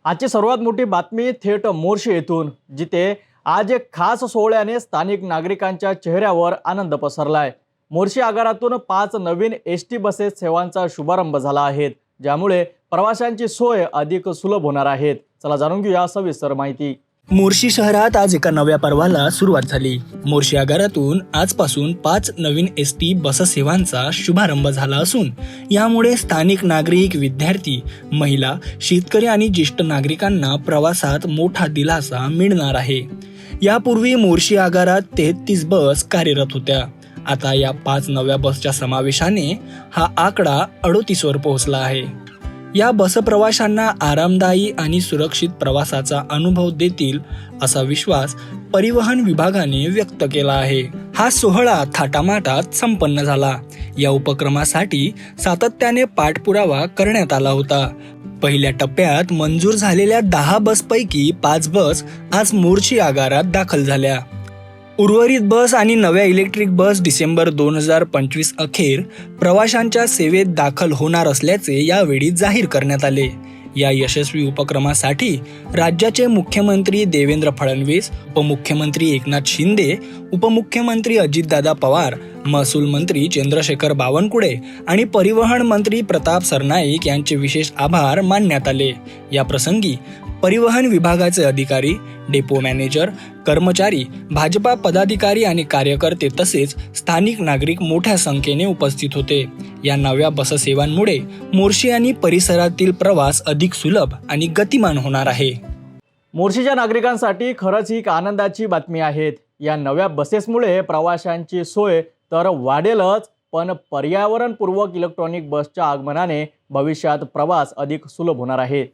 आजची सर्वात मोठी बातमी थेट मोर्शी येथून, जिथे आज एक खास सोहळ्याने स्थानिक नागरिकांच्या चेहऱ्यावर आनंद पसरलाय। मोर्शी आगारातून 5 नवीन एसटी बसेस सेवांचा शुभारंभ झाला आहे, ज्यामुळे प्रवाशांची सोय अधिक सुलभ होणार आहे। चला जाणून घेऊया सविस्तर माहिती। मोर्शी शहरात आज एका नव्या पर्वाला सुरुवात झाली। मोर्शी आगारातून आजपासून 5 नवीन एसटी बस सेवांचा शुभारंभ झाला असून यामुळे स्थानिक नागरिक, विद्यार्थी, महिला, शेतकरी आणि ज्येष्ठ नागरिकांना प्रवासात मोठा दिलासा मिळणार आहे। यापूर्वी मोर्शी आगारात 33 बस कार्यरत होत्या। आता या 5 नव्या बसच्या समावेशाने हा आकडा 38 वर पोहोचला आहे। या बस प्रवाशांना आरामदायी आणि सुरक्षित प्रवासाचा अनुभव देतील असा विश्वास परिवहन विभागाने व्यक्त केला आहे। हा सोहळा थाटामाटात संपन्न झाला। या उपक्रमासाठी सातत्याने पाठपुरावा करण्यात आला होता। पहिल्या टप्प्यात मंजूर झालेल्या 10 बसपैकी 5 बस आज मोर्शी आगारात दाखल झाल्या। उर्वरित बस आणि नव्या इलेक्ट्रिक बस डिसेंबर 2025 अखेर प्रवाशांच्या सेवेत दाखल होणार असल्याचे यावेळी जाहीर करण्यात आले। या यशस्वी उपक्रमासाठी राज्याचे मुख्यमंत्री देवेंद्र फडणवीस, उपमुख्यमंत्री एकनाथ शिंदे, उपमुख्यमंत्री अजितदादा पवार, महसूल मंत्री चंद्रशेखर बावनकुळे आणि परिवहन मंत्री प्रताप सरनाईक यांचे विशेष आभार मानण्यात आले। या प्रसंगी परिवहन विभागाचे अधिकारी, डेपो मॅनेजर, कर्मचारी, भाजपा पदाधिकारी आणि कार्यकर्ते तसेच स्थानिक नागरिक मोठ्या संख्येने उपस्थित होते। या नव्या बस सेवांमुळे मोर्शी आणि परिसरातील प्रवास अधिक सुलभ आणि गतिमान होणार आहे। मोर्शीच्या नागरिकांसाठी खरंच ही एक आनंदाची बातमी आहे। या नव्या बसेसमुळे प्रवाशांची सोय तर वाढेलच, पण पर्यावरणपूर्वक इलेक्ट्रॉनिक बसच्या आगमनाने भविष्यात प्रवास अधिक सुलभ होणार आहे।